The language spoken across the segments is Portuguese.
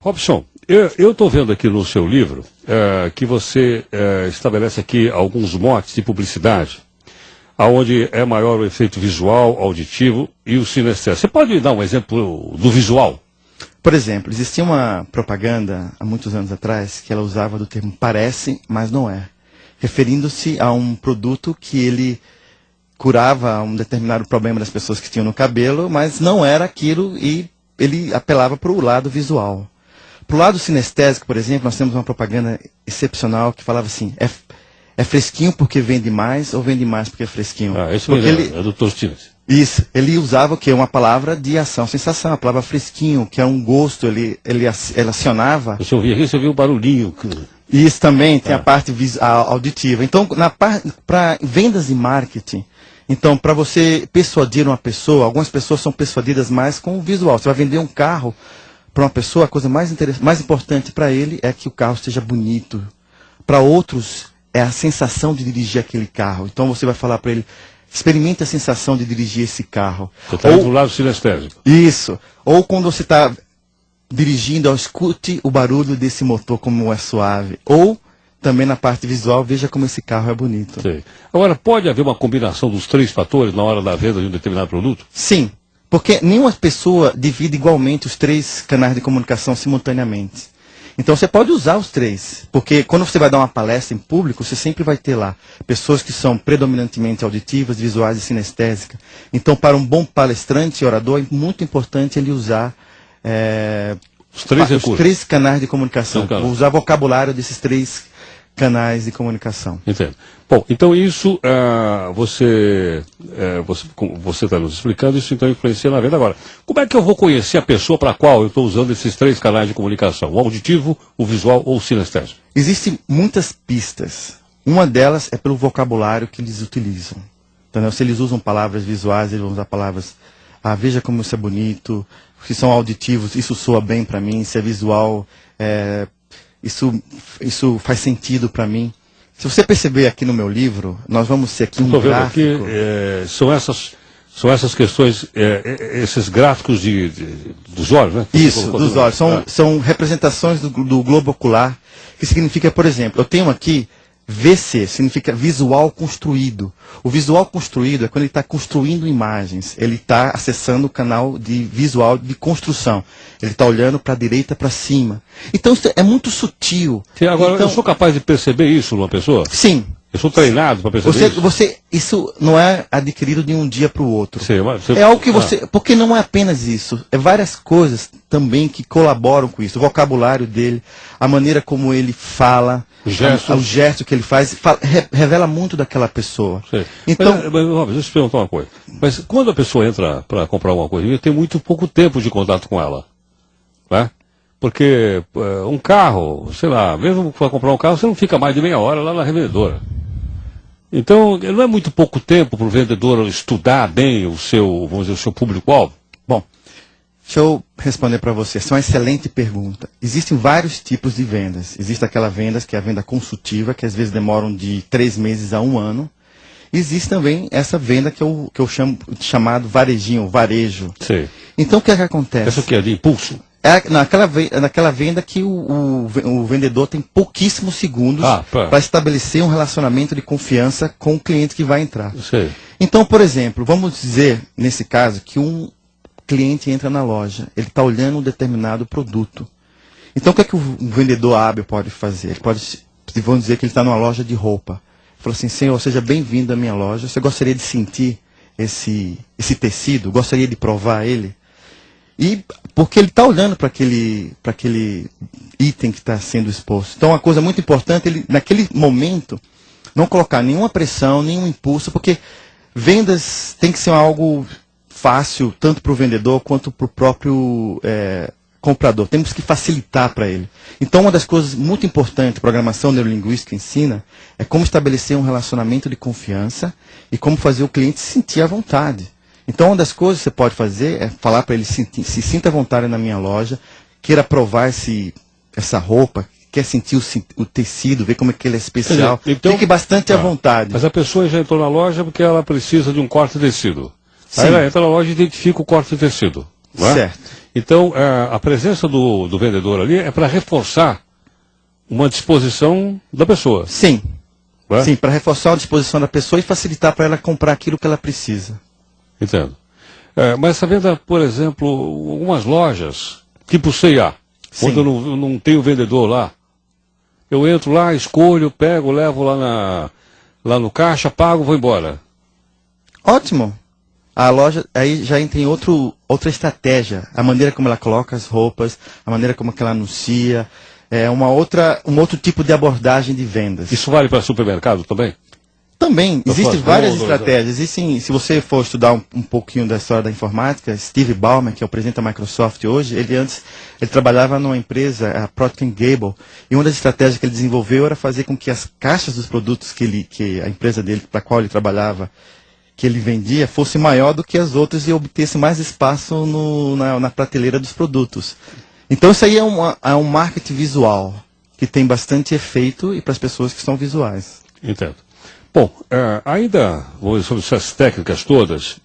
Robson, eu estou vendo aqui no seu livro que você estabelece aqui alguns motes de publicidade, aonde é maior o efeito visual, auditivo e o sinestésico. Você pode dar um exemplo do visual? Por exemplo, existia uma propaganda há muitos anos atrás que ela usava do termo parece, mas não é, referindo-se a um produto que ele curava um determinado problema das pessoas que tinham no cabelo, mas não era aquilo e ele apelava para o lado visual. Para o lado sinestésico, por exemplo, nós temos uma propaganda excepcional que falava assim, é fresquinho porque vende mais ou vende mais porque é fresquinho? Isso porque é do Tostines. Isso, ele usava o quê? Uma palavra de ação, sensação, a palavra fresquinho, que é um gosto, ele acionava. Você ouvia isso, você ouvia o barulhinho. Isso também tem a parte auditiva. Então, para vendas e marketing, então, para você persuadir uma pessoa, algumas pessoas são persuadidas mais com o visual. Você vai vender um carro para uma pessoa, a coisa mais importante para ele é que o carro esteja bonito. Para outros, é a sensação de dirigir aquele carro. Então, você vai falar para ele, experimente a sensação de dirigir esse carro. Você está do lado sinestésico. Isso. Ou quando você está dirigindo, escute o barulho desse motor, como é suave. Ou, também na parte visual, veja como esse carro é bonito. Sim. Agora, pode haver uma combinação dos três fatores na hora da venda de um determinado produto? Sim. Porque nenhuma pessoa divide igualmente os três canais de comunicação simultaneamente. Então você pode usar os três, porque quando você vai dar uma palestra em público, você sempre vai ter lá pessoas que são predominantemente auditivas, visuais e sinestésicas. Então para um bom palestrante e orador é muito importante ele usar os três canais de comunicação, usar vocabulário desses três canais de comunicação. Entendo. Bom, então isso, você está nos explicando, isso então influencia na venda. Agora, como é que eu vou conhecer a pessoa para a qual eu estou usando esses três canais de comunicação? O auditivo, o visual ou o sinestésico? Existem muitas pistas. Uma delas é pelo vocabulário que eles utilizam. Entendeu? Se eles usam palavras visuais, eles vão usar palavras, veja como isso é bonito. Se são auditivos, isso soa bem para mim. Se é visual, isso faz sentido para mim. Se você perceber aqui no meu livro, nós vamos ter aqui um gráfico. Aqui, são essas questões, esses gráficos dos olhos, né? Isso, dos olhos. São representações do globo ocular, que significa, por exemplo, eu tenho aqui VC, significa visual construído. O visual construído é quando ele está construindo imagens. Ele está acessando o canal de visual de construção. Ele está olhando para a direita, para cima. Então isso é muito sutil. Sim, agora, então, eu sou capaz de perceber isso numa pessoa? Sim. Eu sou treinado para perceber isso? Isso não é adquirido de um dia para o outro. Sim, é algo que você... Porque não é apenas isso. É várias coisas também que colaboram com isso. O vocabulário dele, a maneira como ele fala, o gesto que ele faz, revela muito daquela pessoa. Sim. Então, mas, Robson, deixa eu te perguntar uma coisa. Mas quando a pessoa entra para comprar alguma coisa, ele tem muito pouco tempo de contato com ela. Né? Porque um carro, sei lá, mesmo para comprar um carro, você não fica mais de meia hora lá na revendedora. Então, não é muito pouco tempo para o vendedor estudar bem o seu, vamos dizer, o seu público-alvo? Bom, deixa eu responder para você. Essa é uma excelente pergunta. Existem vários tipos de vendas. Existe aquela venda que é a venda consultiva, que às vezes demoram de 3 meses a 1 ano. Existe também essa venda que eu chamo chamado varejo. Sim. Então, o que é que acontece? Essa aqui é de impulso? Naquela venda que o vendedor tem pouquíssimos segundos para estabelecer um relacionamento de confiança com o cliente que vai entrar. Sim. Então, por exemplo, vamos dizer, nesse caso, que um cliente entra na loja, ele está olhando um determinado produto. Então, o que é que o vendedor hábil pode fazer? Ele pode, vamos dizer que ele está numa loja de roupa. Ele fala assim, senhor, seja bem-vindo à minha loja, você gostaria de sentir esse tecido? Gostaria de provar ele? E porque ele está olhando para aquele item que está sendo exposto. Então, uma coisa muito importante, ele, naquele momento, não colocar nenhuma pressão, nenhum impulso, porque vendas tem que ser algo fácil, tanto para o vendedor quanto para o próprio comprador. Temos que facilitar para ele. Então, uma das coisas muito importantes que a programação neurolinguística ensina é como estabelecer um relacionamento de confiança e como fazer o cliente se sentir à vontade. Então, uma das coisas que você pode fazer é falar para ele se sinta à vontade na minha loja, queira provar essa roupa, quer sentir o tecido, ver como é que ele é especial. Então, fique bastante à vontade. Mas a pessoa já entrou na loja porque ela precisa de um corte de tecido. Sim. Aí ela entra na loja e identifica o corte de tecido. Não é? Certo. Então, a presença do vendedor ali é para reforçar uma disposição da pessoa. Sim. Não é? Sim, para reforçar a disposição da pessoa e facilitar para ela comprar aquilo que ela precisa. Entendo. Mas essa venda, por exemplo, algumas lojas, tipo C&A, Sim. onde eu não tenho vendedor lá, eu entro lá, escolho, pego, levo lá no caixa, pago, vou embora. Ótimo. A loja aí já entra em outra estratégia. A maneira como ela coloca as roupas, a maneira como que ela anuncia, um outro tipo de abordagem de vendas. Isso vale para supermercado também? Também, Eu existem faço várias bolo, estratégias. Existem, se você for estudar um pouquinho da história da informática, Steve Ballmer, que é o presidente da Microsoft hoje, ele trabalhava numa empresa, a Procter & Gamble, e uma das estratégias que ele desenvolveu era fazer com que as caixas dos produtos que a empresa dele, para a qual ele trabalhava, que ele vendia, fosse maior do que as outras e obtesse mais espaço na prateleira dos produtos. Então isso aí é um marketing visual, que tem bastante efeito e para as pessoas que são visuais. Entendo. Bom, ainda sobre essas técnicas todas,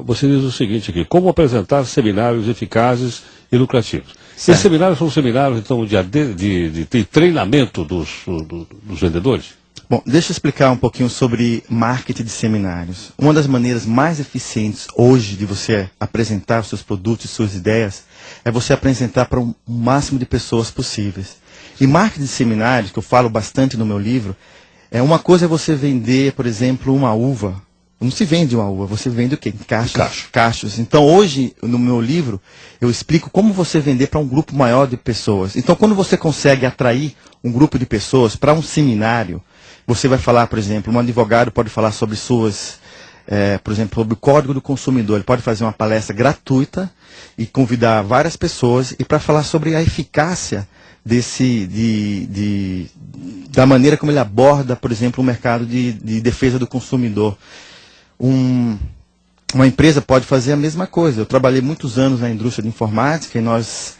você diz o seguinte aqui: como apresentar seminários eficazes e lucrativos. Certo. Esses seminários são seminários, então, de treinamento dos vendedores? Bom, deixa eu explicar um pouquinho sobre marketing de seminários. Uma das maneiras mais eficientes hoje de você apresentar os seus produtos e suas ideias é você apresentar para um máximo de pessoas possíveis. E marketing de seminários, que eu falo bastante no meu livro, uma coisa é você vender, por exemplo, uma uva. Não se vende uma uva, você vende o quê? Cachos. Então hoje, no meu livro, eu explico como você vender para um grupo maior de pessoas. Então quando você consegue atrair um grupo de pessoas para um seminário, você vai falar, por exemplo, um advogado pode falar sobre por exemplo, sobre o Código do Consumidor. Ele pode fazer uma palestra gratuita e convidar várias pessoas e para falar sobre a eficácia da maneira como ele aborda, por exemplo, o mercado de defesa do consumidor. Uma empresa pode fazer a mesma coisa. Eu trabalhei muitos anos na indústria de informática e nós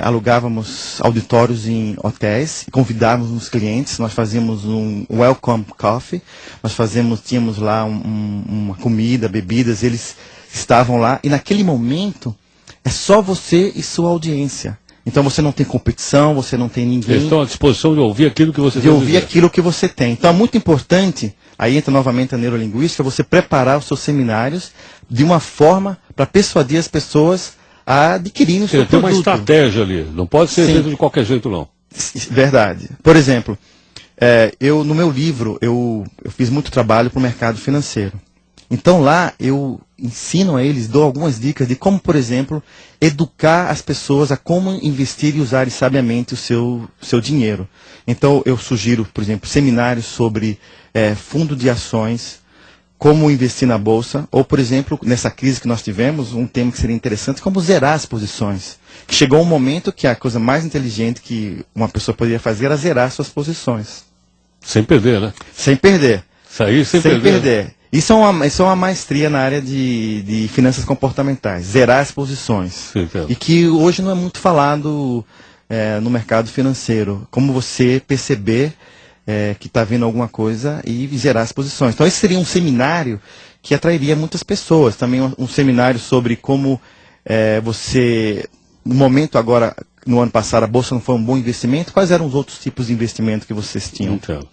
alugávamos auditórios em hotéis e convidávamos os clientes. Nós fazíamos um welcome coffee, tínhamos lá uma comida, bebidas, eles estavam lá e naquele momento é só você e sua audiência. Então você não tem competição, você não tem ninguém. Eles estão à disposição de ouvir aquilo que você tem. De ouvir aquilo que você tem. Então é muito importante, aí entra novamente a neurolinguística, você preparar os seus seminários de uma forma para persuadir as pessoas a adquirirem o seu produto. Tem uma estratégia ali, não pode ser feito de qualquer jeito não. Verdade. Por exemplo, no meu livro, eu fiz muito trabalho para o mercado financeiro. Então lá eu ensino a eles, dou algumas dicas de como, por exemplo, educar as pessoas a como investir e usar sabiamente o seu dinheiro. Então eu sugiro, por exemplo, seminários sobre fundo de ações, como investir na bolsa, ou, por exemplo, nessa crise que nós tivemos, um tema que seria interessante, como zerar as posições. Chegou um momento que a coisa mais inteligente que uma pessoa poderia fazer era zerar suas posições. Sem perder, né? Sem perder. Sair sem perder. Isso é uma maestria na área de finanças comportamentais, zerar as posições. Sim, e que hoje não é muito falado no mercado financeiro. Como você perceber que está vendo alguma coisa e zerar as posições. Então esse seria um seminário que atrairia muitas pessoas. Também um seminário sobre como no momento agora, no ano passado, a Bolsa não foi um bom investimento. Quais eram os outros tipos de investimento que vocês tinham? Entendo.